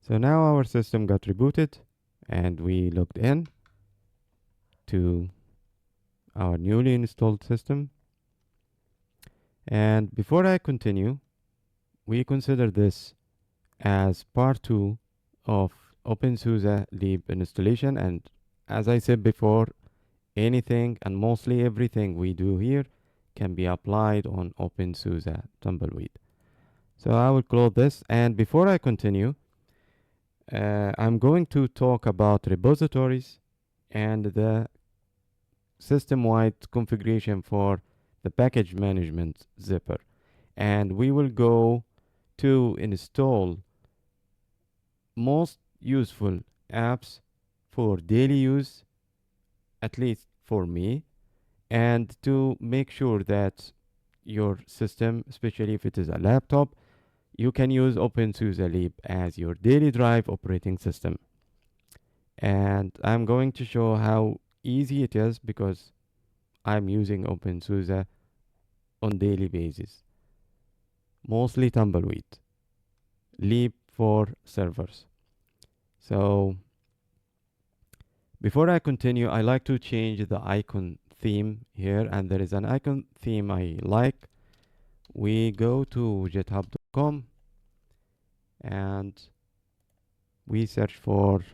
So now our system got rebooted and we logged in to our newly installed system. And before I continue, we consider this as part 2 of openSUSE lib installation. And as I said before, anything and mostly everything we do here can be applied on openSUSE Tumbleweed. So I will close this, and before I continue, I'm going to talk about repositories and the system-wide configuration for the package management Zypper. And we will go to install most useful apps for daily use, at least for me, and to make sure that your system, especially if it is a laptop, you can use openSUSE lib as your daily drive operating system. And I'm going to show how easy it is because I'm using openSUSE on daily basis, mostly Tumbleweed, lib for servers. So before I continue, I like to change the icon theme here, and there is an icon theme I like. We go to github.com and we search for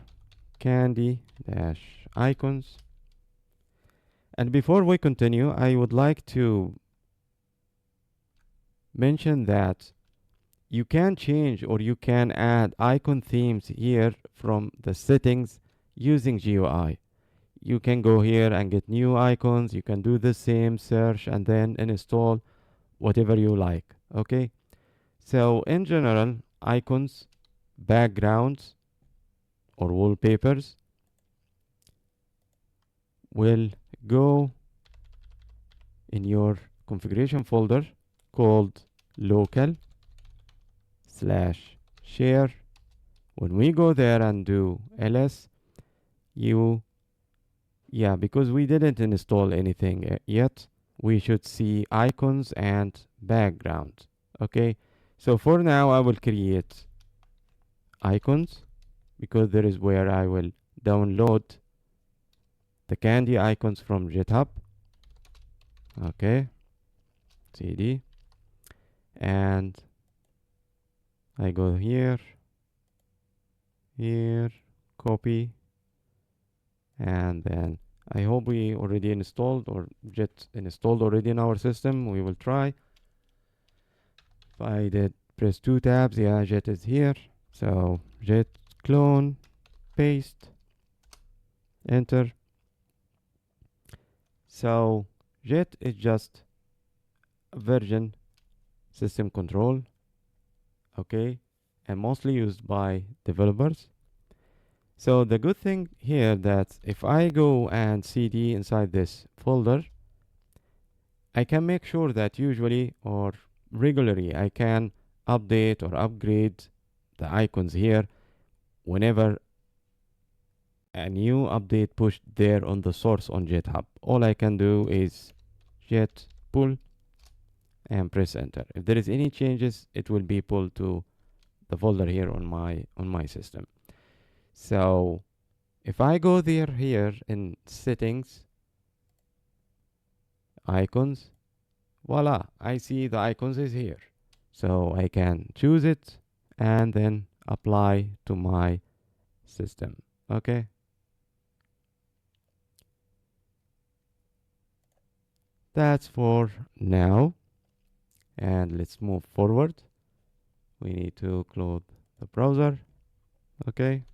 candy-icons. And before we continue, I would like to mention that you can change or you can add icon themes here from the settings using GUI. You can go here and get new icons. You can do the same search and then install whatever you like. Okay, so in general, icons, backgrounds or wallpapers will go in your configuration folder called local/share. When we go there and do ls, because we didn't install anything yet, we should see icons and background. Okay, so for now I will create icons because there is where I will download the candy icons from GitHub. Okay, cd, and I go here, copy, and then I hope we already installed or Jet installed already in our system. We will try. If I did press 2 tabs, yeah, Jet is here. So Jet clone, paste, enter. So Jet is just a version system control, okay, and mostly used by developers. So the good thing here that if I go and cd inside this folder, I can make sure that usually or regularly I can update or upgrade the icons here whenever a new update pushed there on the source on GitHub. All I can do is git pull and press enter. If there is any changes, it will be pulled to the folder here on my system. So if I go there here in settings, icons, voila, I see the icons is here. So I can choose it and then apply to my system. Okay. That's for now. And let's move forward. We need to close the browser. Okay.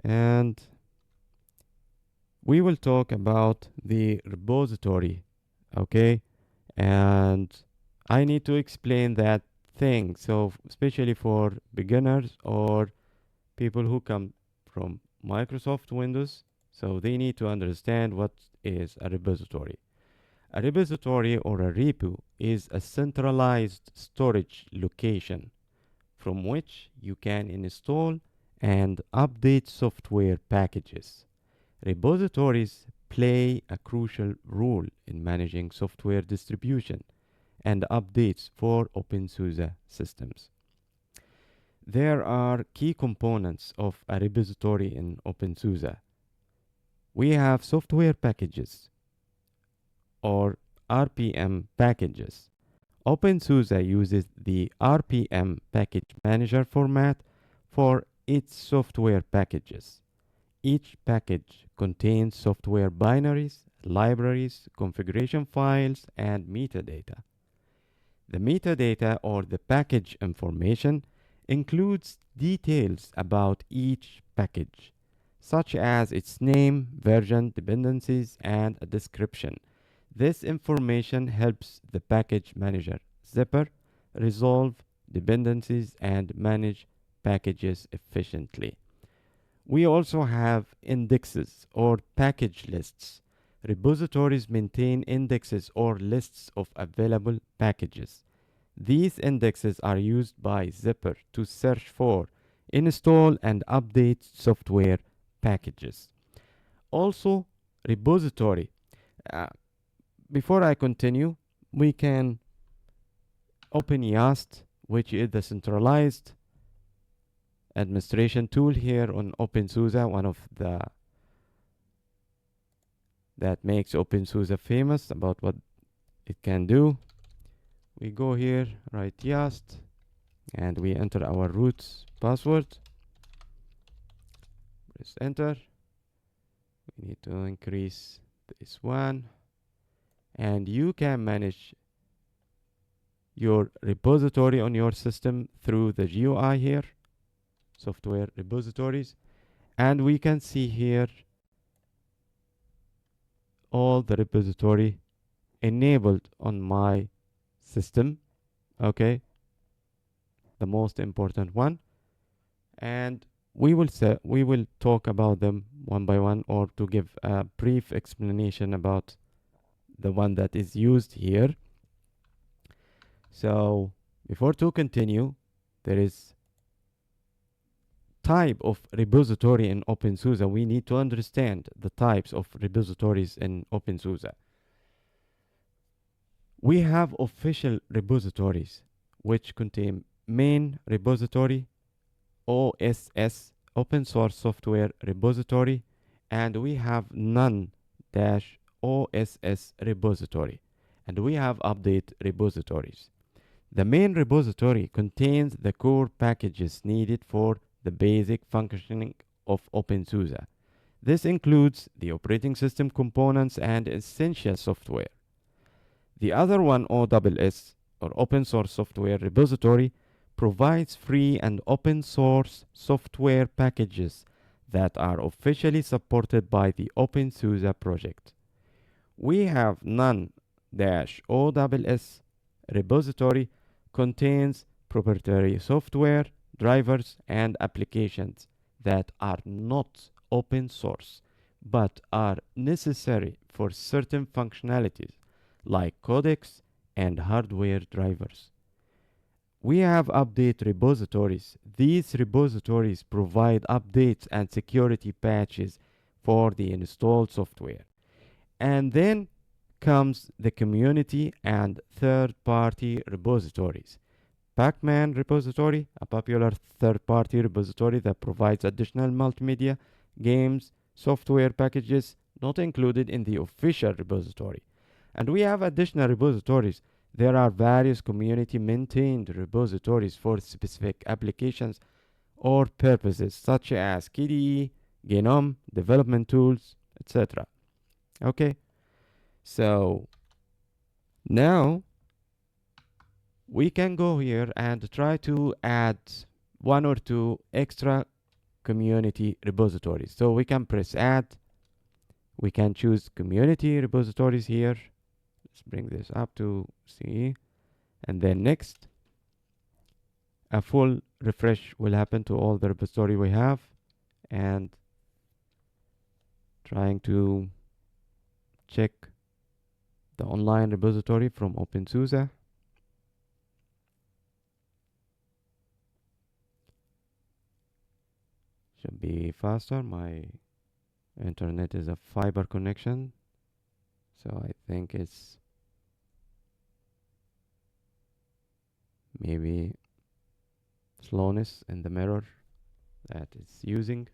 And we will talk about the repository. Okay. And I need to explain that thing. So especially for beginners or people who come from Microsoft Windows, so they need to understand what is a repository. A repository or a repo is a centralized storage location from which you can install and update software packages. Repositories play a crucial role in managing software distribution and updates for openSUSE systems. There are key components of a repository in openSUSE. We have software packages or RPM packages. openSUSE uses the RPM package manager format for its software packages. Each package contains software binaries, libraries, configuration files, and metadata. The metadata or the package information includes details about each package, such as its name, version, dependencies, and a description. This information helps the package manager, Zypper, resolve dependencies and manage packages efficiently. We also have indexes or package lists. Repositories maintain indexes or lists of available packages. These indexes are used by Zypper to search for, install, and update software packages. Also, repository. Uh, Before I continue, we can open YAST, which is the centralized administration tool here on openSUSE, one of the that makes openSUSE famous about what it can do. We go here, write YAST, and we enter our root password. Press enter. We need to increase this one, and you can manage your repository on your system through the GUI here, software repositories, and we can see here all the repository enabled on my system. Okay, the most important one, and we will talk about them one by one, or to give a brief explanation about the one that is used here. So before to continue, there is type of repository in openSUSE. We need to understand the types of repositories in openSUSE. We have official repositories, which contain main repository, OSS, open source software repository, and we have non-OSS repository, and we have update repositories. The main repository contains the core packages needed for the basic functioning of openSUSE. This includes the operating system components and essential software. The other one, OSS, or open source software repository, provides free and open source software packages that are officially supported by the openSUSE project. We have non-OSS repository contains proprietary software, drivers, and applications that are not open source but are necessary for certain functionalities like codecs and hardware drivers. We have update repositories. These repositories provide updates and security patches for the installed software. And then comes the community and third-party repositories. Pacman repository, a popular third-party repository that provides additional multimedia, games, software packages not included in the official repository. And we have additional repositories. There are various community-maintained repositories for specific applications or purposes, such as KDE, GNOME, development tools, etc. Okay, so now we can go here and try to add one or two extra community repositories. So we can press add. We can choose community repositories here. Let's bring this up to C. And then next, a full refresh will happen to all the repository we have. And trying to check the online repository from openSUSE. Should be faster. My internet is a fiber connection, so I think it's maybe slowness in the mirror that it's using.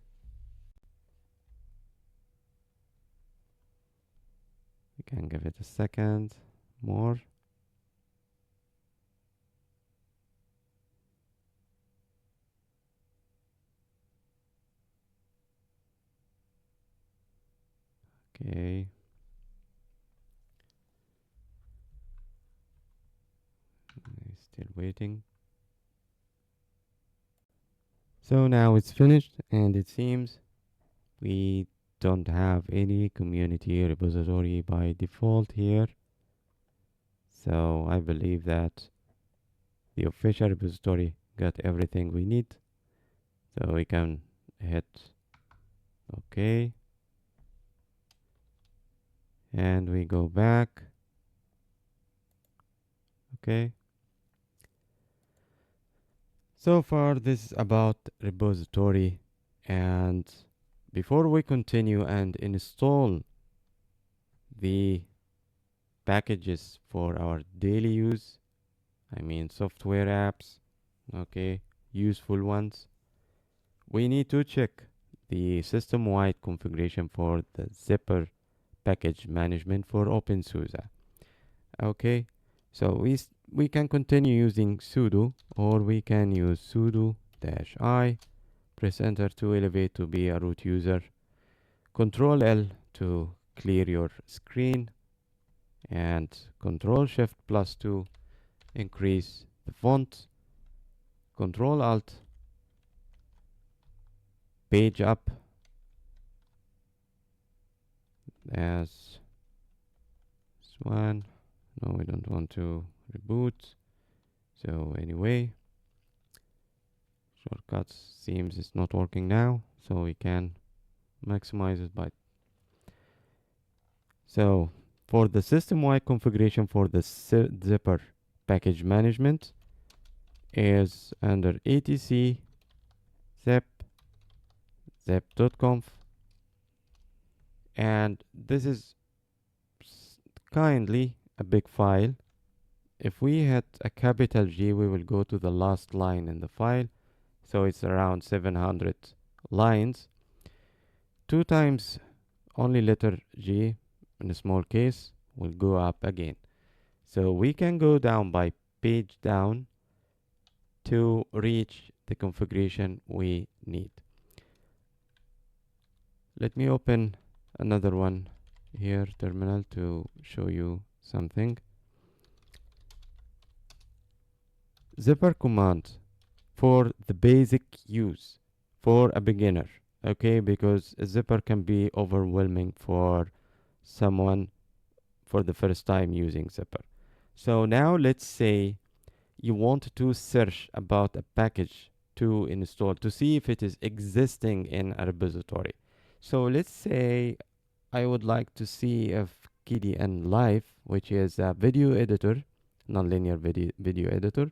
We can give it a second more. Okay. Still waiting. So now it's finished, and it seems we don't have any community repository by default here. So I believe that the official repository got everything we need. So we can hit OK. And we go back. Okay. So far this is about repository, and before we continue and install the packages for our daily use, I mean software apps, okay, useful ones, we need to check the system-wide configuration for the Zypper package management for openSUSE. Okay, so we can continue using sudo, or we can use sudo -i, press enter to elevate to be a root user, control L to clear your screen, and control shift plus to increase the font, control alt page up as this one. No, we don't want to reboot. So anyway, shortcuts seems it's not working now, so we can maximize it by. So for the system-wide configuration for the Zypper package management is under etc zip zip.conf, and this is kindly a big file. If we hit a capital G, we will go to the last line in the file, so it's around 700 lines. 2 times only letter G in a small case will go up again. So we can go down by page down to reach the configuration we need. Let me open another one here, terminal, to show you something. Zypper command for the basic use for a beginner, okay, because Zypper can be overwhelming for someone for the first time using Zypper. So now let's say you want to search about a package to install to see if it is existing in a repository. So let's say I would like to see if KDN Live, which is a video editor, nonlinear video editor,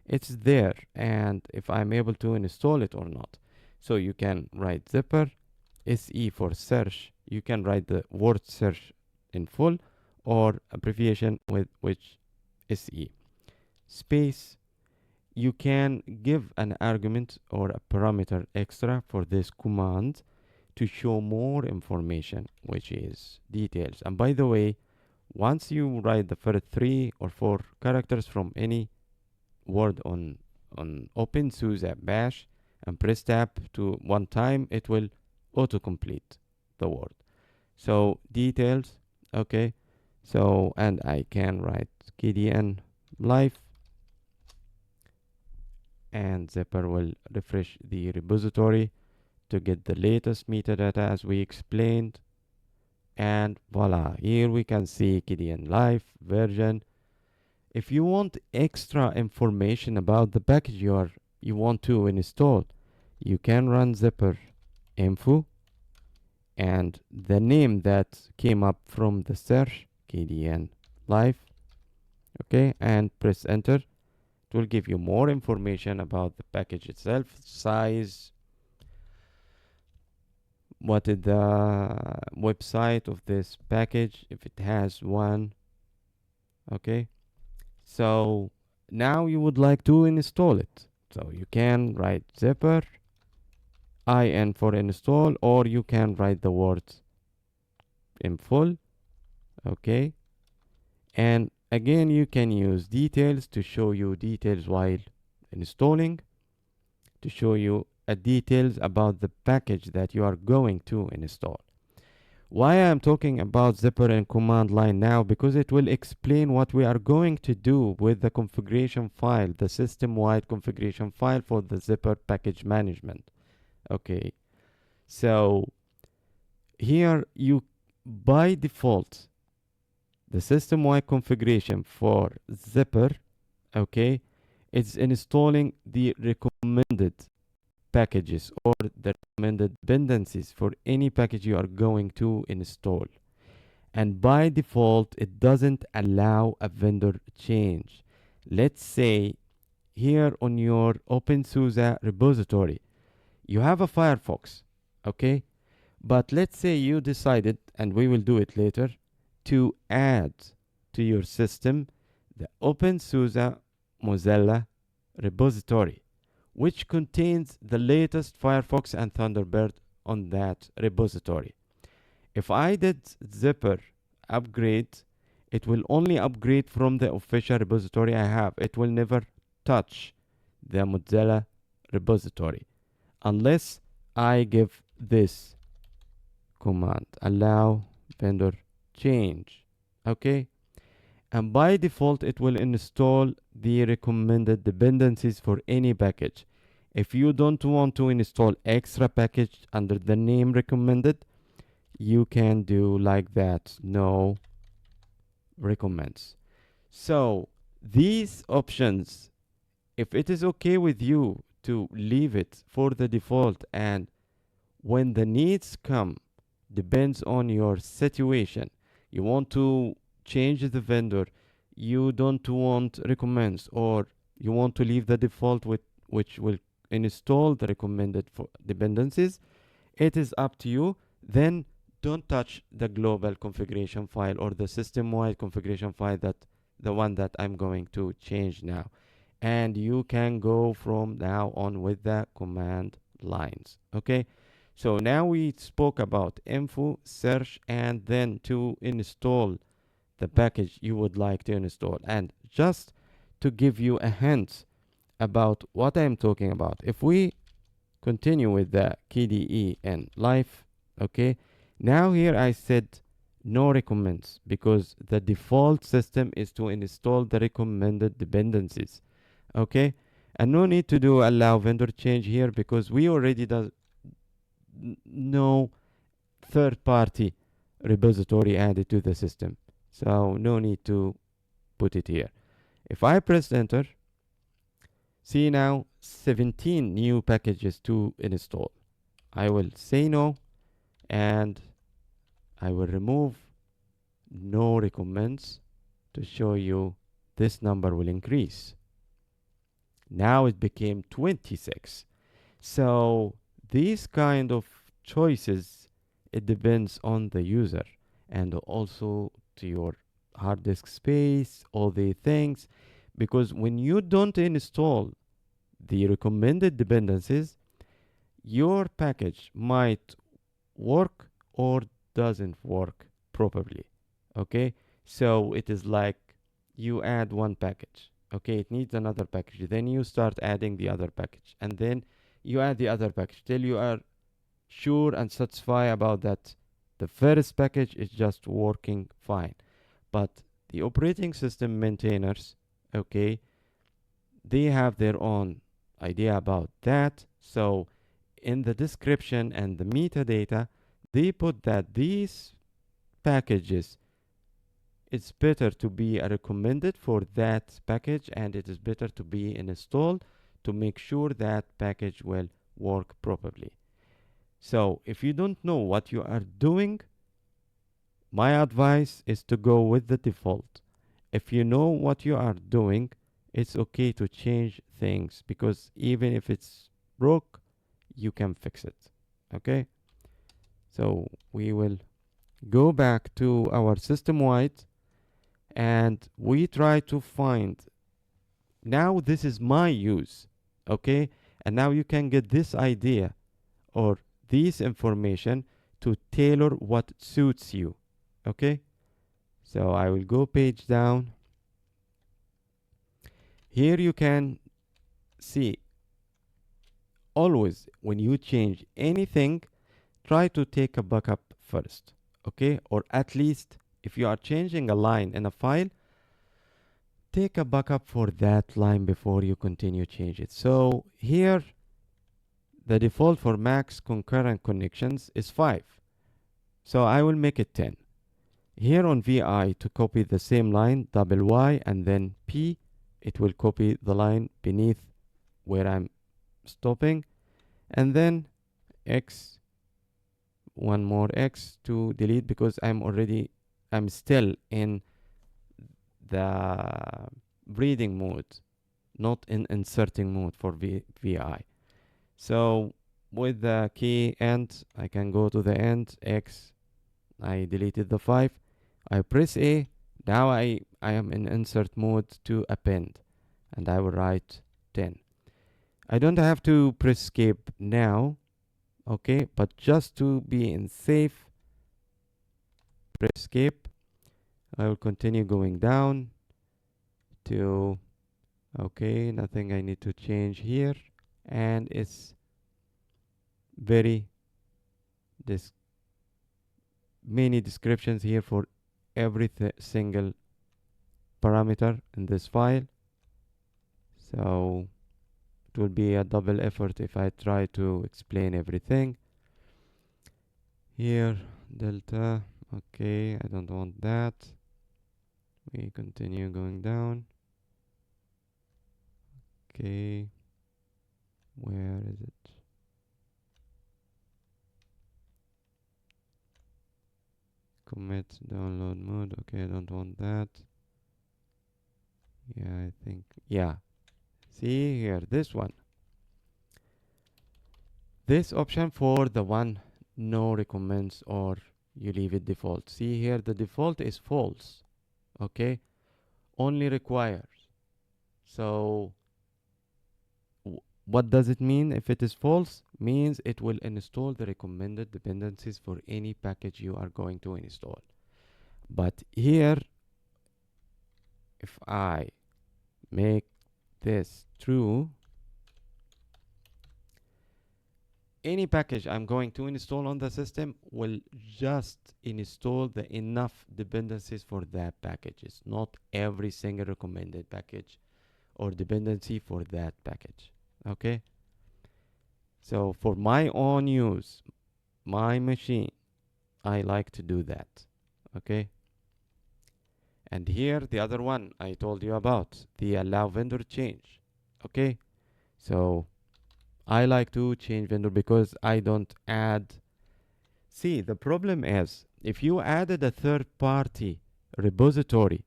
it's there, and if I'm able to install it or not. So you can write Zypper SE for search. You can write the word search in full, or abbreviation with which SE space. You can give an argument or a parameter extra for this command to show more information, which is details. And by the way, once you write the first 3 or 4 characters from any word on openSUSE bash and press tab to one time, it will autocomplete the word. So details, okay. So, and I can write KDN live, and Zypper will refresh the repository to get the latest metadata as we explained. And voila, here we can see KDN live version. If you want extra information about the package you want to install, you can run Zypper info and the name that came up from the search, KDN live, okay, and press enter. It will give you more information about the package itself, size, what is the website of this package, if it has one, okay. So now you would like to install it. So you can write Zypper in for install, or you can write the words in full. Okay. And again, you can use details to show you details while installing, to show you details about the package that you are going to install. Why I'm talking about Zypper and command line now? Because it will explain what we are going to do with the configuration file, the system-wide configuration file for the Zypper package management. Okay, so here you, by default, the system-wide configuration for Zypper, okay, it's installing the recommended packages or the recommended dependencies for any package you are going to install. And by default, it doesn't allow a vendor change. Let's say here on your openSUSE repository, you have a Firefox, okay? But let's say you decided, and we will do it later, to add to your system the openSUSE Mozilla repository, which contains the latest Firefox and Thunderbird on that repository. If I did Zypper upgrade, it will only upgrade from the official repository I have. It will never touch the Mozilla repository unless I give this command, allow vendor change. Okay, and by default it will install the recommended dependencies for any package. If you don't want to install extra package under the name recommended, you can do like that, no recommends. So these options, if it is okay with you to leave it for the default, and when the needs come, depends on your situation, you want to change the vendor, you don't want recommends, or you want to leave the default with which will install the recommended for dependencies, it is up to you. Then don't touch the global configuration file or the system-wide configuration file, that the one that I'm going to change now, and you can go from now on with the command lines. Okay, so now we spoke about info, search, and then to install the package you would like to install. And just to give you a hint about what I'm talking about, if we continue with the KDE and live, okay, now here I said no recommends because the default system is to install the recommended dependencies. Okay, and no need to do allow vendor change here because we already do no third-party repository added to the system, so no need to put it here. If I press enter, see now 17 new packages to install. I will say no, and I will remove no recommends to show you this number will increase. Now it became 26. So these kind of choices, it depends on the user and also to your hard disk space, all the things, because when you don't install the recommended dependencies, your package might work or doesn't work properly. Okay, so it is like you add one package, okay, it needs another package, then you start adding the other package, and then you add the other package till you are sure and satisfied about that the first package is just working fine. But the operating system maintainers, okay, they have their own idea about that. So in the description and the metadata, they put that these packages, it's better to be recommended for that package, and it is better to be installed to make sure that package will work properly. So if you don't know what you are doing, my advice is to go with the default. If you know what you are doing, it's okay to change things, because even if it's broke, you can fix it. Okay, so we will go back to our system wide, and we try to find now this is my use, okay? And now you can get this idea or this information to tailor what suits you, okay? So I will go page down. Here you can see, always when you change anything, try to take a backup first, okay? Or at least if you are changing a line in a file, take a backup for that line before you continue change it. So here the default for max concurrent connections is 5. So I will make it 10. Here on VI, to copy the same line, double Y and then P, it will copy the line beneath where I'm stopping, and then X, one more X to delete, because I'm still in the reading mode, not in inserting mode for VI. So with the key end, I can go to the end, X, I deleted the 5, I press A, now I am in insert mode to append, and I will write 10. I don't have to press escape now, okay, but just to be in safe, press escape. I will continue going down to, okay, nothing I need to change here, and it's very many descriptions here for every single parameter in this file. So it will be a double effort if I try to explain everything. Here, delta, okay, I don't want that. We continue going down. Okay, where is it? Commit download mode. Okay, I don't want that. Yeah, I think, yeah. See here, this one. This option for the one no recommends or you leave it default. See here, the default is false. Okay, only requires. So what does it mean if it is false? Means it will install the recommended dependencies for any package you are going to install. But here, if I make this true, any package I'm going to install on the system will just install the enough dependencies for that package. It's not every single recommended package or dependency for that package. Okay, so for my own use, my machine, I like to do that. Okay, and here the other one I told you about, the allow vendor change. Okay, so I like to change vendor because I don't add. See, the problem is if you added a third-party repository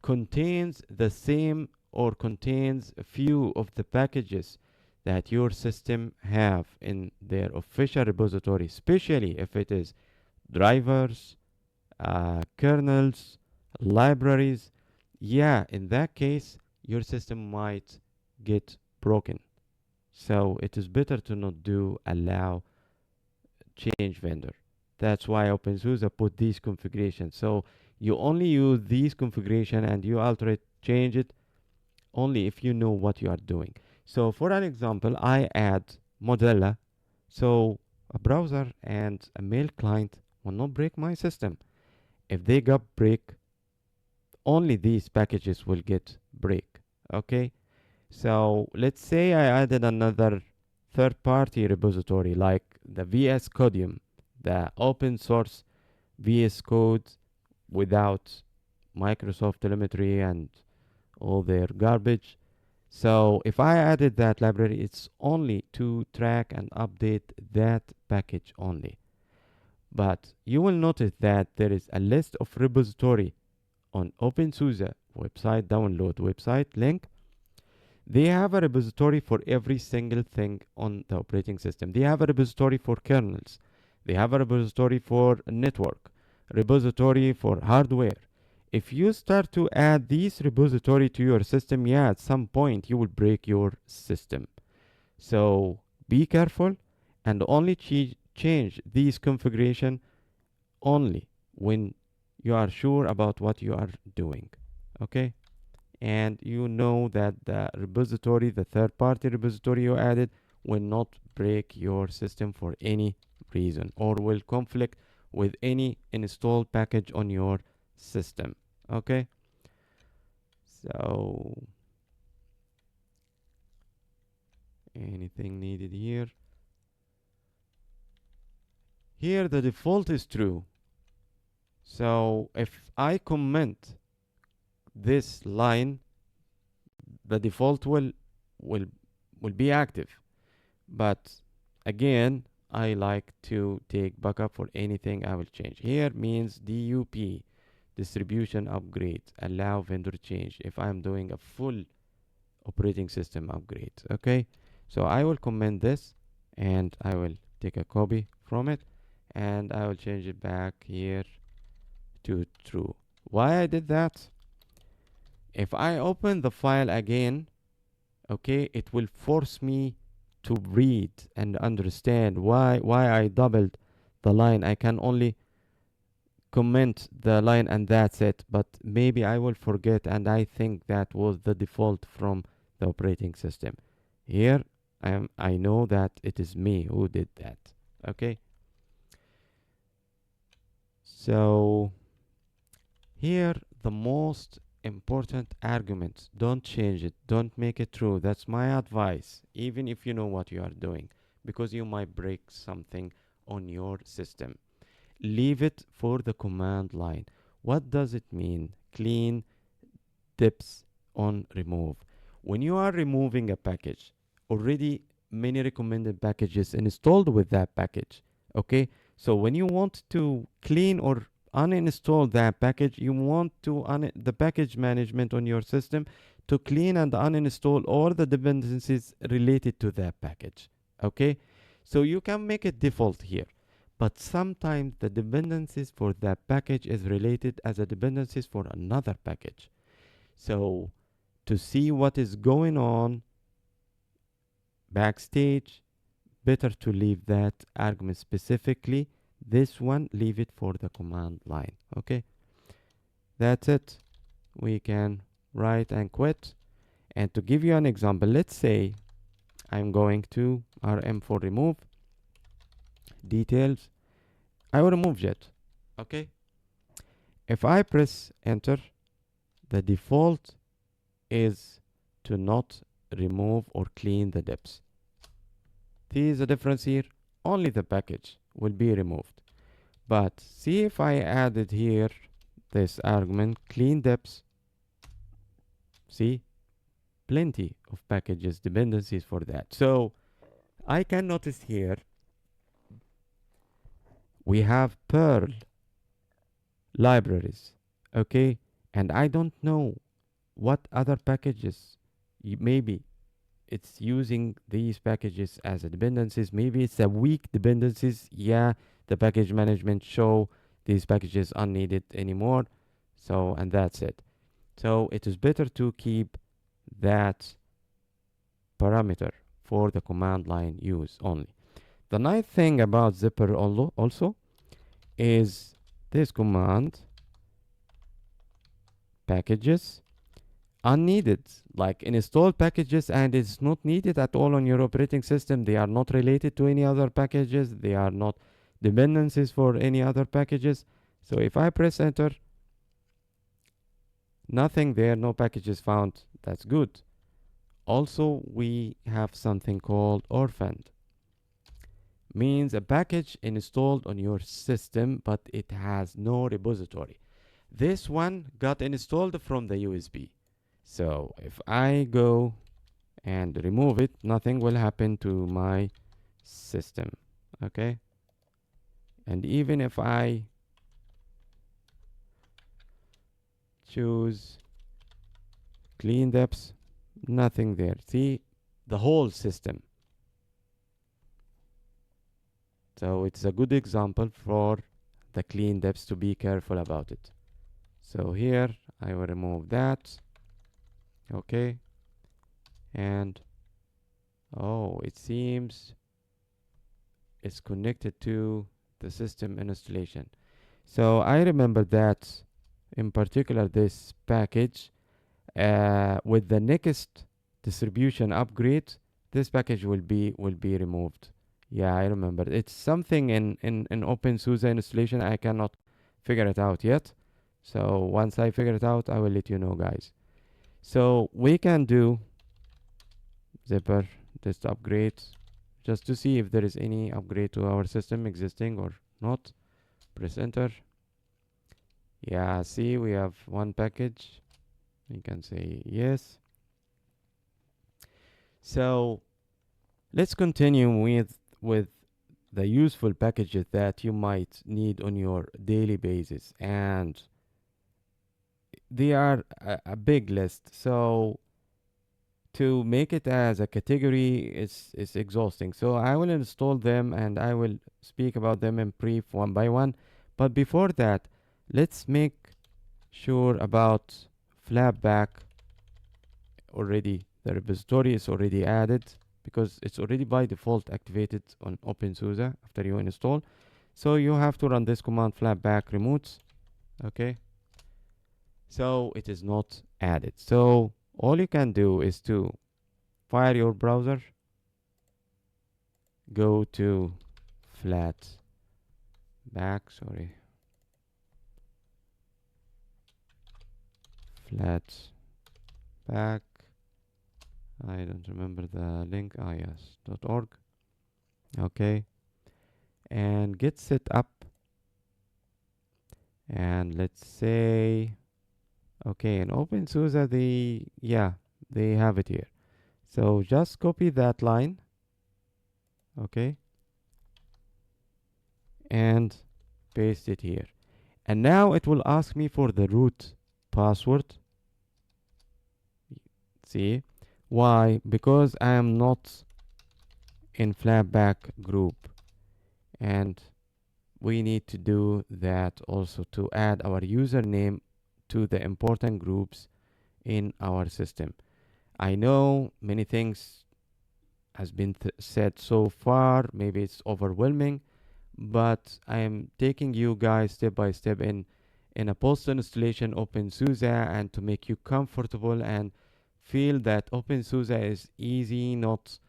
contains the same or contains a few of the packages that your system have in their official repository, especially if it is drivers, kernels, libraries, yeah, in that case, your system might get broken. So it is better to not do allow change vendor. That's why openSUSE put these configurations. So you only use these configuration and you alter it, change it only if you know what you are doing. So for an example, I add Mozilla, so a browser and a mail client will not break my system. If they got break, only these packages will get break. Okay, so let's say I added another third-party repository like the VS Codium, the open source VS Code without Microsoft telemetry and all their garbage. So if I added that library, it's only to track and update that package only. But you will notice that there is a list of repository on openSUSE website, download website link. They have a repository for every single thing on the operating system. They have a repository for kernels. They have a repository for network, repository for hardware. If you start to add these repository to your system, yeah, at some point you will break your system. So be careful and only change these configuration only when you are sure about what you are doing. Okay? And you know that the repository, the third party repository you added, will not break your system for any reason or will conflict with any installed package on your system. Okay, so anything needed here? Here the default is true. So if I comment this line, the default will will be active. But again, I like to take backup for anything I will change. Here means DUP, distribution upgrade, allow vendor change if I'm doing a full operating system upgrade. Okay, so I will comment this and I will take a copy from it and I will change it back here to true. Why I did that? If I open the file again, okay, it will force me to read and understand why I doubled the line. I can only comment the line and that's it, but maybe I will forget and I think that was the default from the operating system. Here I know that it is me who did that. Okay, so here the most important argument, don't change it, don't make it true. That's my advice, even if you know what you are doing, because you might break something on your system. Leave it for the command line. What does it mean? Clean dips on remove. When you are removing a package, already many recommended packages installed with that package. Okay, so when you want to clean or uninstall that package, you want to the package management on your system to clean and uninstall all the dependencies related to that package. Okay, so you can make it default here, but sometimes the dependencies for that package is related as a dependencies for another package. So to see what is going on backstage, better to leave that argument specifically. This one, leave it for the command line. Okay, that's it. We can write and quit. And to give you an example, let's say I'm going to rm for remove details. I will remove jet. Okay, if I press enter, the default is to not remove or clean the dips. See the difference here? Only the package will be removed. But see if I added here this argument clean dips. See, plenty of packages dependencies for that. So I can notice here we have Perl libraries. Okay, and I don't know what other packages maybe it's using these packages as a dependencies. Maybe it's a weak dependencies. Yeah, the package management show these packages unneeded anymore. So, and that's it. So it is better to keep that parameter for the command line use only. The nice thing about Zypper also is this command packages unneeded, like installed packages, and it's not needed at all on your operating system. They are not related to any other packages. They are not dependencies for any other packages. So if I press enter, nothing there, no packages found. That's good. Also, we have something called orphaned. Means a package installed on your system, but it has no repository. This one got installed from the USB. So if I go and remove it, nothing will happen to my system. Okay, and even if I choose clean depths, nothing there. See, the whole system. So it's a good example for the clean depths to be careful about it. So here I will remove that. Okay, and oh, it seems it's connected to the system installation. So I remember that in particular this package with the next distribution upgrade, this package will be removed. Yeah, I remember. It's something in openSUSE installation. I cannot figure it out yet. So once I figure it out, I will let you know, guys. So we can do Zypper this upgrade just to see if there is any upgrade to our system existing or not. Press enter. Yeah, see, we have one package. You can say yes. So let's continue with the useful packages that you might need on your daily basis, and they are a big list. So to make it as a category is exhausting. So I will install them and I will speak about them in brief one by one. But before that, let's make sure about Flatpak. Already the repository is already added because it's already by default activated on openSUSE after you install. So you have to run this command flatpak remote. Okay, so it is not added. So all you can do is to fire your browser, go to flatpak, flatpak. I don't remember the link. Ah, yes, .org. Okay, and get set up. And let's say, okay, in openSUSE, they have it here. So just copy that line, okay, and paste it here. And now it will ask me for the root password. See, why? Because I am not in Flatpak group, and we need to do that also to add our username to the important groups in our system. I know many things has been said so far, maybe it's overwhelming, but I am taking you guys step by step in a post installation openSUSE, and to make you comfortable and feel that openSUSE is easy, not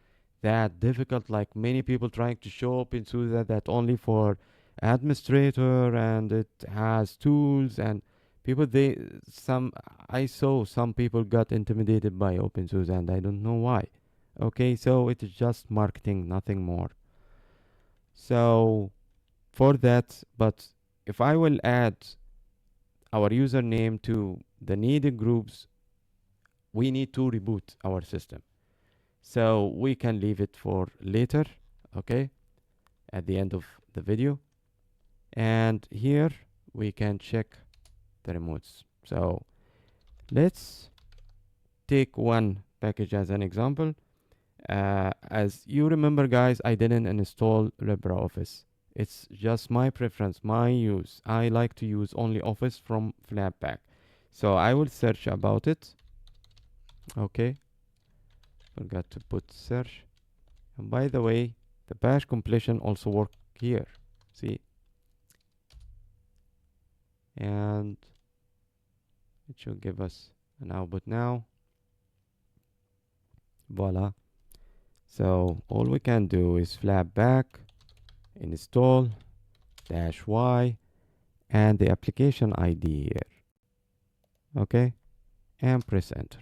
that difficult like many people trying to show openSUSE that only for administrator and it has tools, and people I saw some people got intimidated by openSUSE and I don't know why. Okay, so it is just marketing, nothing more. So for that, but if I will add our username to the needed groups, we need to reboot our system. So we can leave it for later, okay, at the end of the video. And here we can check the remotes. So let's take one package as an example. As you remember, guys, I didn't install LibreOffice. It's just my preference, my use. I like to use only Office from Flatpak. So I will search about it. Okay, forgot to put search. And by the way, the bash completion also work here. See, and it should give us an output now. Voila. So all we can do is Flatpak install -y and the application ID here. Okay, and press enter.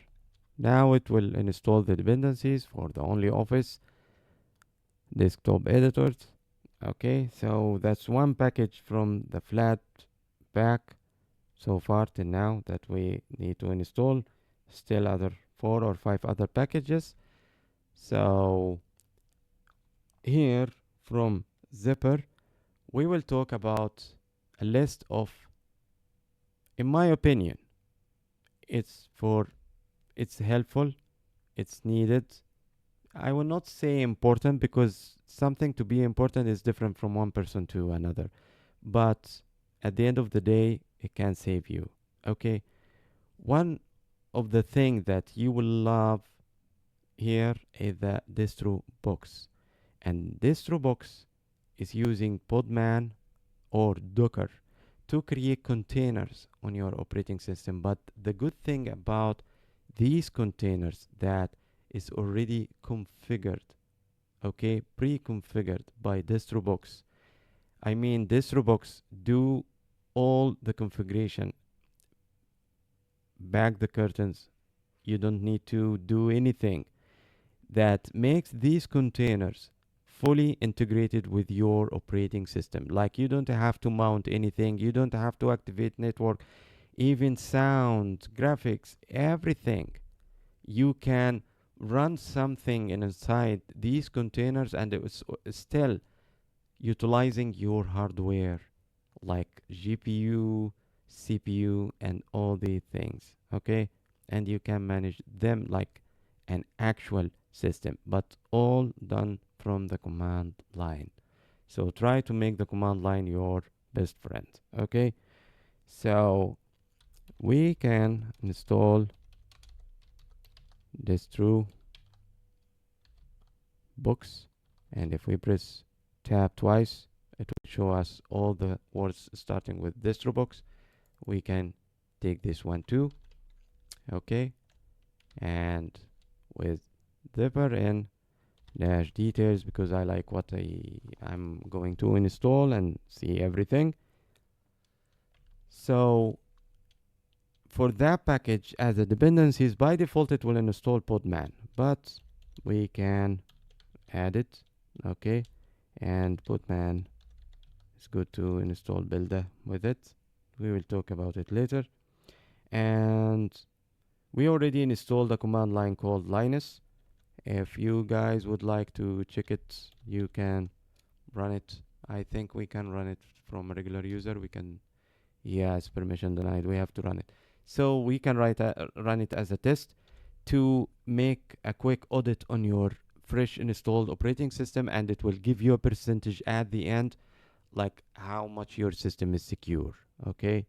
Now it will install the dependencies for the only Office desktop editors. Okay, so that's one package from the Flatpak so far till now that we need to install. Still other 4 or 5 other packages. So here from Zypper, we will talk about a list of, in my opinion, it's helpful, it's needed. I will not say important because something to be important is different from one person to another. But at the end of the day, it can save you Okay, one of the things that you will love here is the distrobox, and distrobox is using podman or docker to create containers on your operating system. But the good thing about these containers that is already configured, okay, pre-configured by distrobox. I mean, distrobox do all the configuration, back the curtains. You don't need to do anything. That makes these containers fully integrated with your operating system. Like, you don't have to mount anything, you don't have to activate network, even sound, graphics, everything. You can run something inside these containers and it was still utilizing your hardware like GPU, CPU, and all these things. Okay, and you can manage them like an actual system, but all done from the command line. So try to make the command line your best friend. Okay, so we can install distrobox, and if we press tab twice, it will show us all the words starting with distrobox. We can take this one too. Okay, and with Zypper in dash details, because I like what I'm going to install and see everything. So for that package as a dependencies, by default it will install podman, but we can add it. Okay, and podman is good to install builder with it. We will talk about it later. And we already installed a command line called lynis. If you guys would like to check it, you can run it. I think we can run it from a regular user. We can, yes, permission denied. We have to run it. So we can run it as a test to make a quick audit on your fresh installed operating system, and it will give you a percentage at the end, like how much your system is secure. Okay,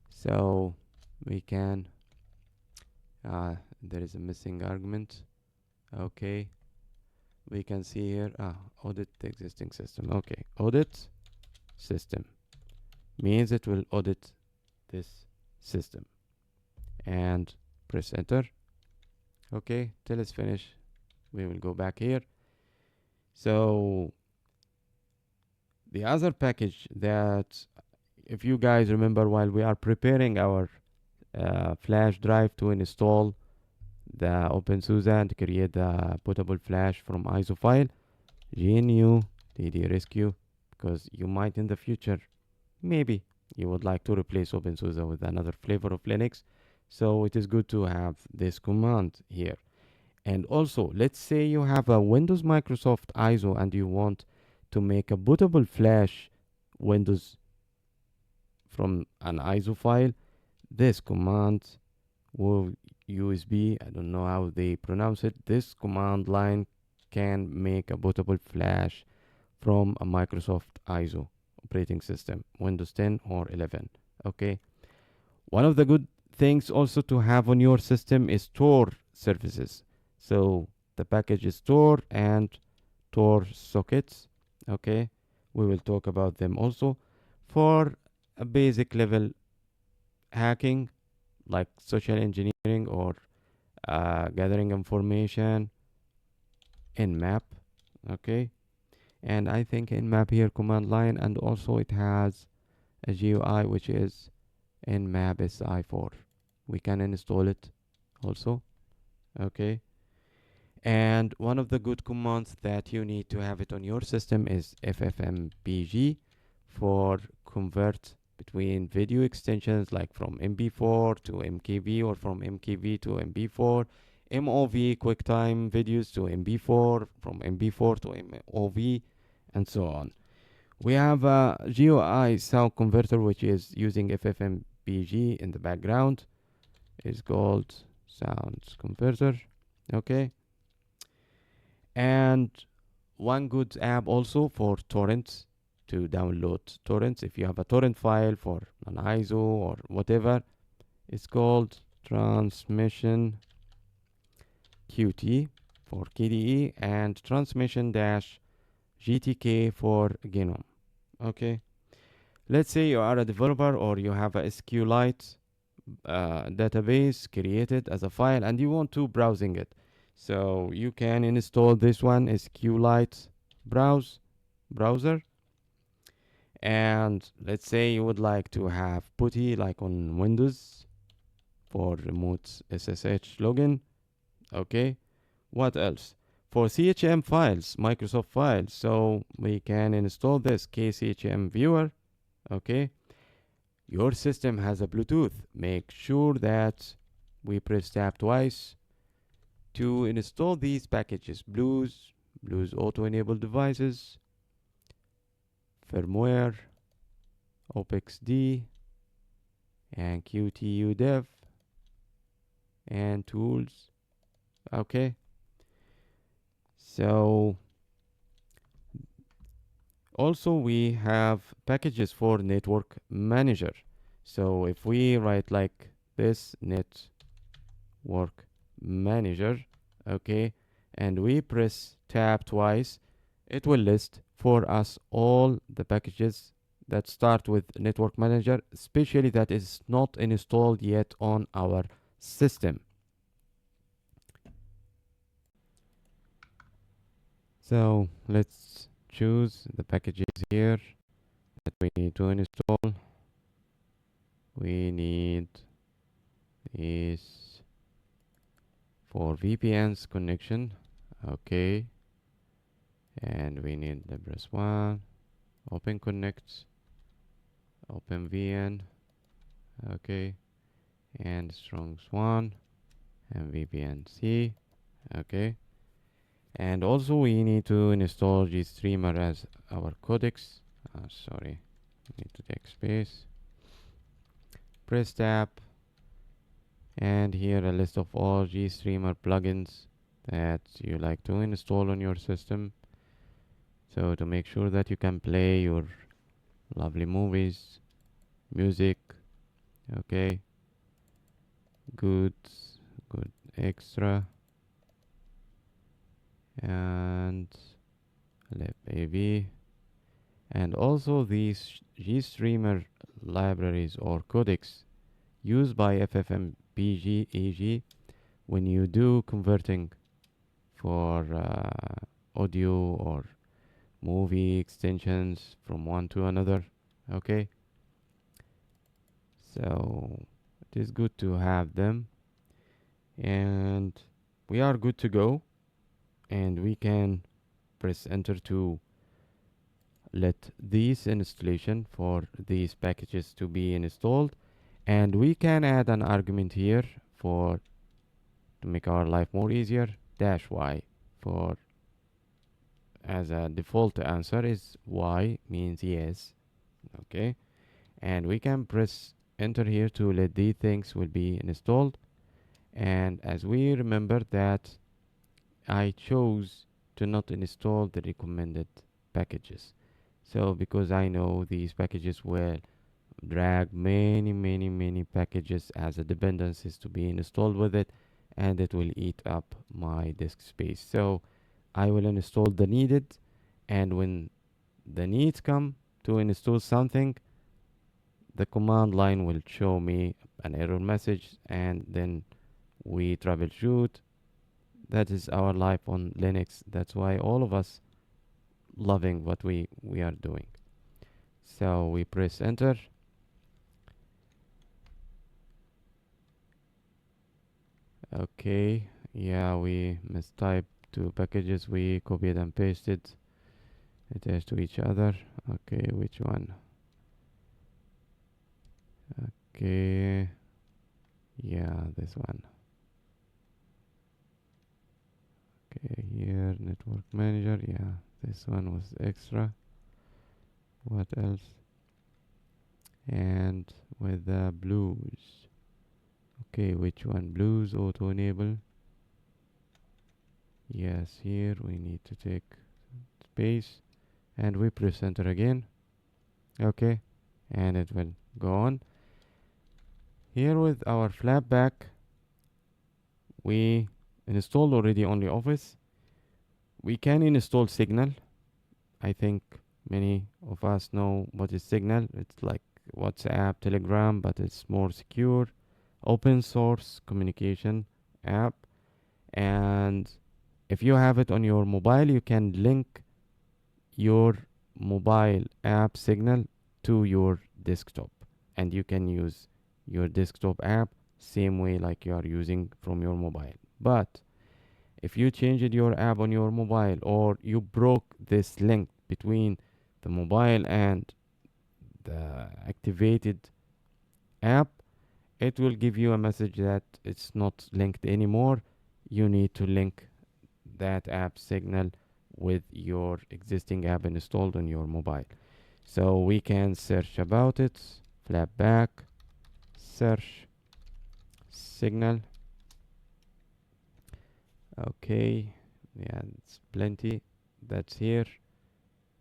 so we can, there is a missing argument. Okay, we can see here, audit the existing system. Okay, audit system means it will audit this system, and press enter. Okay, till it's finished, we will go back here. So the other package that, if you guys remember, while we are preparing our flash drive to install the openSUSE and create the bootable flash from ISO file, gnu dd rescue, because you might in the future, maybe you would like to replace openSUSE with another flavor of Linux. So it is good to have this command here. And also, let's say you have a Windows Microsoft ISO and you want to make a bootable flash Windows from an ISO file. This command will USB, I don't know how they pronounce it. This command line can make a bootable flash from a Microsoft ISO operating system, Windows 10 or 11. Okay. One of the good things also to have on your system is Tor services. So the package is Tor and Tor sockets. Okay. We will talk about them also for a basic level hacking, like social engineering or gathering information in map. Okay, and I think in map here command line, and also it has a GUI which is in map si4. We can install it also. Okay, and one of the good commands that you need to have it on your system is ffmpeg for convert between video extensions, like from MP4 to MKV or from MKV to MP4, MOV QuickTime videos to MP4, from MP4 to MOV, and so on. We have a GUI sound converter which is using ffmpeg in the background. It's called sound converter. Okay, and one good app also for torrents to download torrents. If you have a torrent file for an ISO or whatever, it's called transmission qt for KDE and transmission dash GTK for GNOME. Okay, let's say you are a developer or you have a SQLite database created as a file and you want to browsing it. So you can install this one, SQLite browser. And let's say you would like to have PuTTY like on Windows for remote SSH login. Okay, what else? For CHM files, Microsoft files, so we can install this KCHM viewer. Okay, your system has a Bluetooth. Make sure that we press tab twice to install these packages: bluez auto-enabled devices, firmware, opxd, and qtudev, and tools. Okay, so also we have packages for network manager. So if we write like this, network manager, okay, and we press tab twice, it will list for us all the packages that start with network manager, especially that is not installed yet on our system. So let's choose the packages here that we need to install. We need is for VPN's connection, okay, and we need libvirt1, OpenConnect, OpenVN, okay, and Strongs1 and VPN-C, okay. And also we need to install gstreamer as our codecs. Sorry, need to take space. Press tab, and here a list of all gstreamer plugins that you like to install on your system. So to make sure that you can play your lovely movies, music, okay, good extra, and libav, and also these gstreamer libraries or codecs used by ffmpeg eg when you do converting for audio or movie extensions from one to another. Okay, so it is good to have them, and we are good to go, and we can press enter to let these installation for these packages to be installed. And we can add an argument here for to make our life more easier, -y, for as a default answer is y means yes, okay, and we can press enter here to let these things will be installed. And as we remember that I chose to not install the recommended packages, so because I know these packages will drag many packages as a dependencies to be installed with it, and it will eat up my disk space. So I will install the needed, and when the needs come to install something, the command line will show me an error message, and then we troubleshoot. That is our life on Linux. That's why all of us loving what we are doing. So we press enter. Okay, yeah, we mistyped two packages. We copied and pasted attached to each other. Okay, which one? Okay, yeah, this one. Okay, here network manager. Yeah, this one was extra. What else? And with the bluez. Okay, which one? Bluez auto enable. Yes, here we need to take space, and we press enter again. Okay, and it will go on. Here with our Flatpak, we installed already only Office. We can install Signal. I think many of us know what is Signal. It's like WhatsApp, Telegram, but it's more secure, open source communication app. And if you have it on your mobile, you can link your mobile app Signal to your desktop, and you can use your desktop app same way like you are using from your mobile. But if you changed your app on your mobile, or you broke this link between the mobile and the activated app, it will give you a message that it's not linked anymore. You need to link that app Signal with your existing app installed on your mobile. So we can search about it, Flatpak, search Signal. Okay, yeah, it's plenty that's here.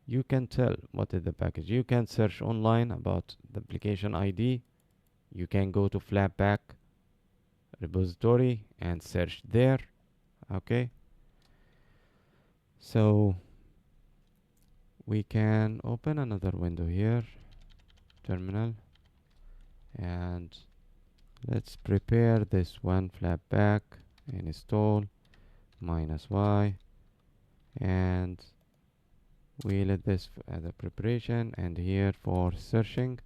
You can tell what is the package. You can search online about the application ID. You can go to Flatpak repository and search there. Okay, so we can open another window here, terminal, and let's prepare this one, Flatpak, install -y, and we let this as a preparation, and here for searching,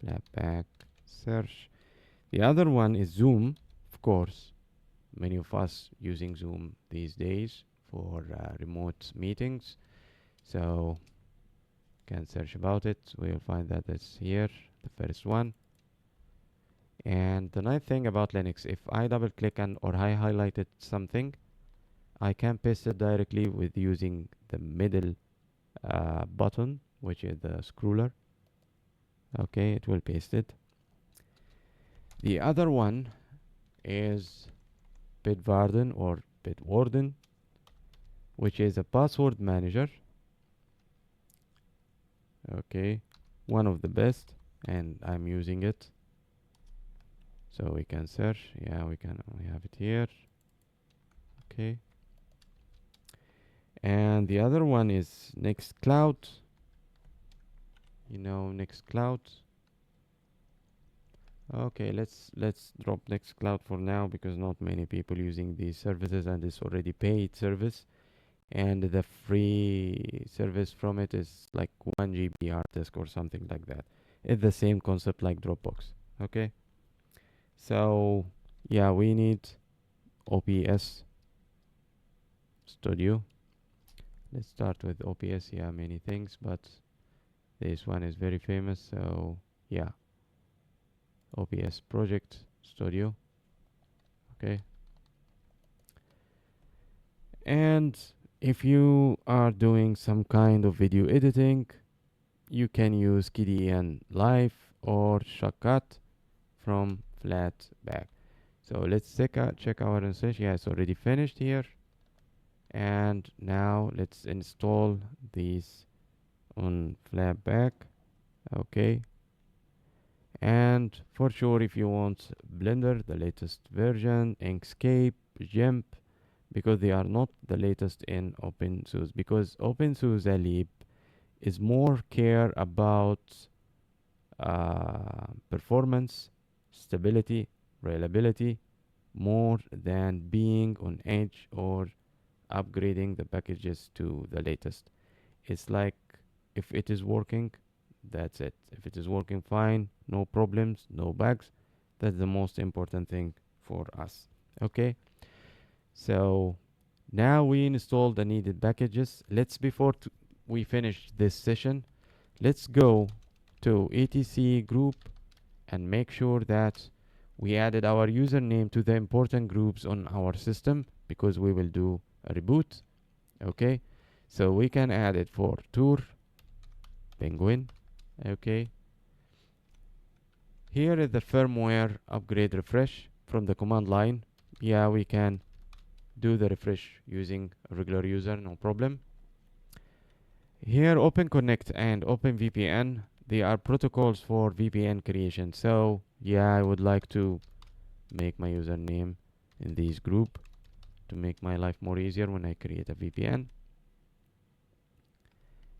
Flatpak search. The other one is Zoom, of course. Many of us using Zoom these days for remote meetings. So can search about it. We'll find that it's here, the first one. And the nice thing about Linux, if I double click or I highlighted something, I can paste it directly with using the middle button, which is the scroller. Okay, it will paste it. The other one is Bitwarden or Bitwarden, which is a password manager. Okay, one of the best, and I'm using it. So we can search. Yeah, we have it here. Okay. And the other one is Nextcloud. You know Nextcloud. Okay, let's drop Nextcloud for now because not many people using these services, and it's already paid service, and the free service from it is like 1 GB hard disk or something like that. It's the same concept like Dropbox. Okay, so yeah, we need OPS Studio. Let's start with OPS. Yeah, many things, but this one is very famous. So yeah, OPS Project Studio. Okay, and if you are doing some kind of video editing, you can use KDE Live or Shortcut from Flatpak. So let's check our installation. Yeah, it's already finished here. And now let's install these on Flatpak. Okay. And for sure, if you want Blender, the latest version, Inkscape, GIMP, because they are not the latest in openSUSE, because openSUSE lib is more care about performance, stability, reliability, more than being on edge or upgrading the packages to the latest. It's like if it is working, that's it. If it is working fine, no problems, no bugs, that's the most important thing for us. Okay, so now we install the needed packages. Before we finish this session, let's go to etc group and make sure that we added our username to the important groups on our system, because we will do a reboot. Okay, so we can add it for tour penguin. Okay, here is the firmware upgrade refresh from the command line. Yeah, we can do the refresh using a regular user, no problem. Here, OpenConnect and OpenVPN, they are protocols for VPN creation. So yeah, I would like to make my username in this group to make my life more easier when I create a VPN.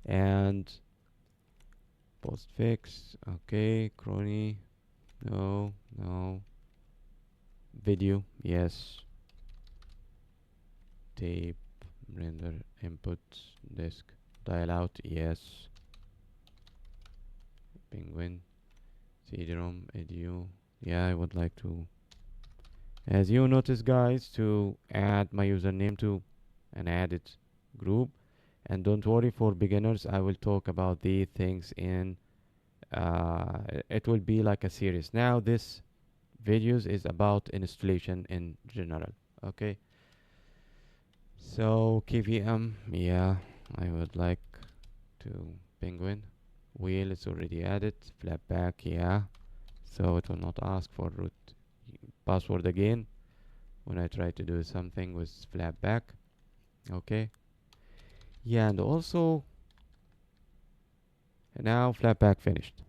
And postfix, okay, crony, no, no, video, yes, tape, render, input, disk, dial out, yes, penguin, cd-rom, edu, yeah, I would like to, as you notice guys, to add my username to an added group. And don't worry, for beginners I will talk about these things in it will be like a series. Now this videos is about installation in general. Okay, so kvm, yeah, I would like to penguin wheel is already added, flatpak, yeah, so it will not ask for root password again when I try to do something with flatpak. Okay, yeah, and also now flatpak finished.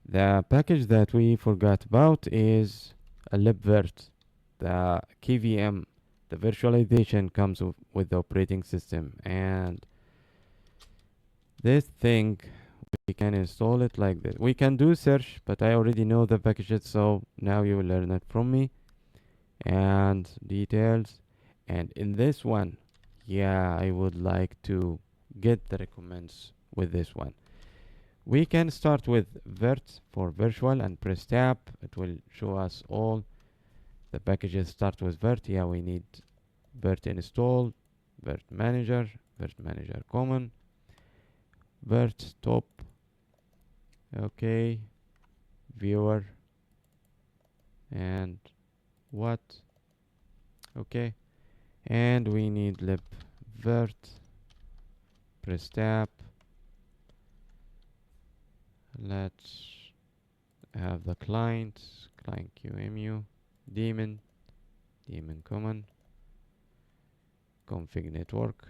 The package that we forgot about is a libvirt, the kvm. The virtualization comes with the operating system, and this thing we can install it like this. We can do search, but I already know the packages, so now you will learn it from me. And details, and in this one, yeah, I would like to get the recommends with this one. We can start with virt for virtual and press tab. It will show us all the packages start with virt. Yeah, we need virt-install, virt-manager common, virt top, okay, viewer, and what, okay, and we need libvirt, press tab. Let's have the client qemu, daemon common, config network,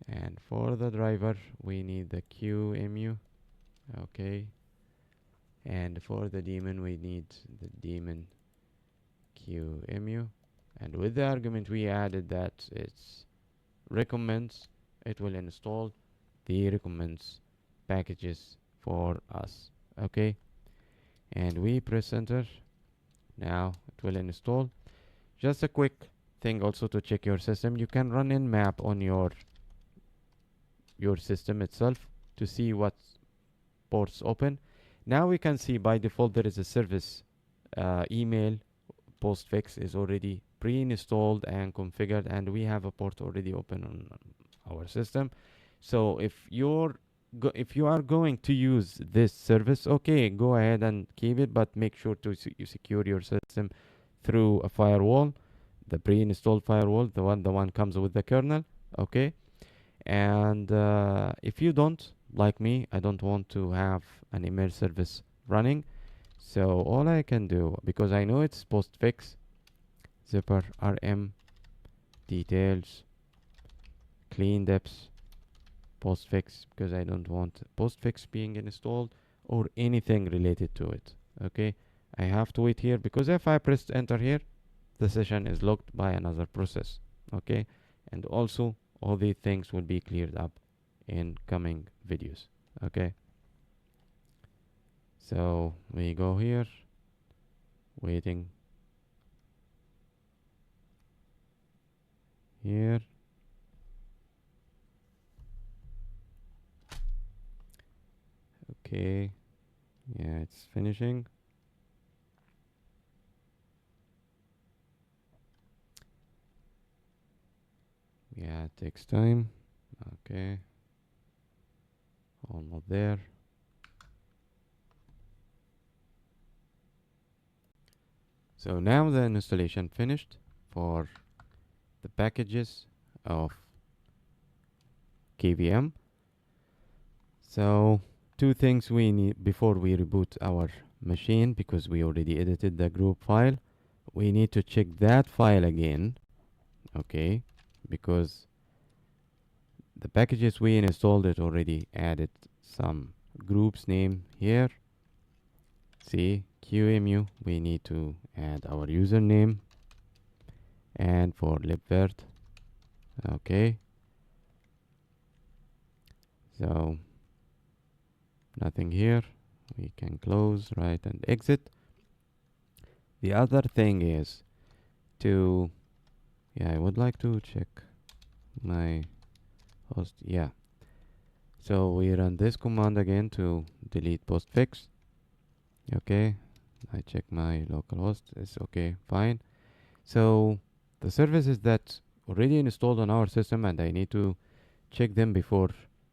and for the driver we need the qemu, okay, and for the daemon we need the daemon qemu, and with the argument we added that it's recommends, it will install the recommends packages for us. Okay, and we press enter. Now it will install. Just a quick thing also to check your system, you can run nmap on your system itself to see what ports open. Now we can see by default there is a service email postfix is already pre-installed and configured, and we have a port already open on our system. So if you are going to use this service, okay, go ahead and keep it, but make sure to you secure your system through a firewall, the pre-installed firewall, the one comes with the kernel. Okay, and if you don't, like me, I don't want to have an email service running, so all I can do, because I know it's postfix, zypper rm details clean deps postfix, because I don't want postfix being installed or anything related to it. Okay, I have to wait here, because if I press enter here, the session is locked by another process. Okay, and also all these things will be cleared up in coming videos. Okay, so we go here, waiting here. Okay, yeah, it's finishing. Yeah, it takes time. Okay, almost there. So now the installation finished for the packages of kvm. So two things we need before we reboot our machine, because we already edited the group file. We need to check that file again, okay, because the packages we installed it already added some groups name here, see qemu, we need to add our username, and for libvirt, okay, so nothing here, we can close, right, and exit. The other thing is to, yeah, I would like to check my host, yeah, so we run this command again to delete postfix. Okay, I check my localhost, it's okay, fine. So the services that already installed on our system, and I need to check them before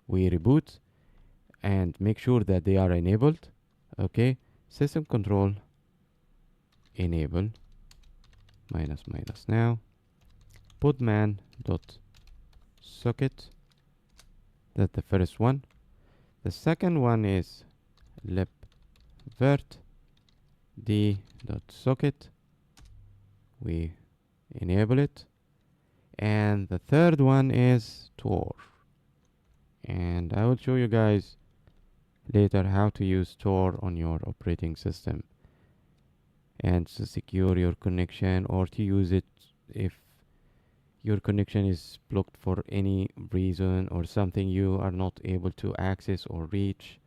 we reboot and make sure that they are enabled. Okay, system control enable minus minus now podman dot socket. That's the first one. The second one is libvirt d dot socket. We enable it. And the third one is Tor. And I will show you guys later how to use Tor on your operating system and to secure your connection, or to use it if your connection is blocked for any reason or something you are not able to access or reach,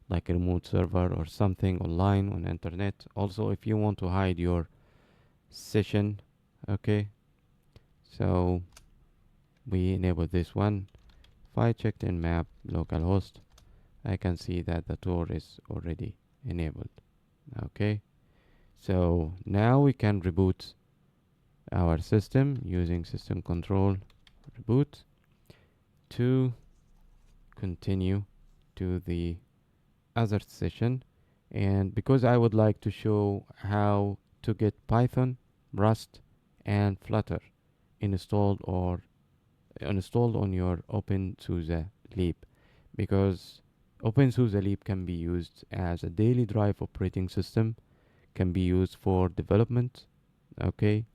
like a remote server or something online on internet. Also, if you want to hide your session, okay, so we enable this one. If I checked in map localhost, I can see that the Tor is already enabled. Okay, so now we can reboot our system using system control reboot to continue to the other session. And because I would like to show how to get Python, Rust, and Flutter installed on your openSUSE lib, because openSUSE lib can be used as a daily drive operating system, can be used for development, okay,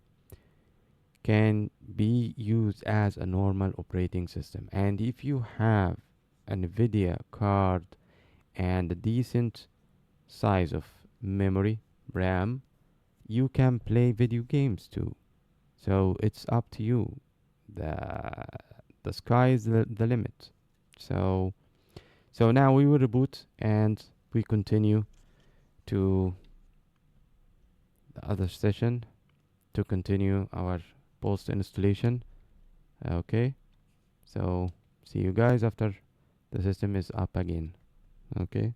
can be used as a normal operating system. And if you have an NVIDIA card and a decent size of memory, RAM, you can play video games too. So it's up to you. The sky is the limit. So now we will reboot and we continue to the other session to continue our post installation. Okay, so see you guys after the system is up again. Okay.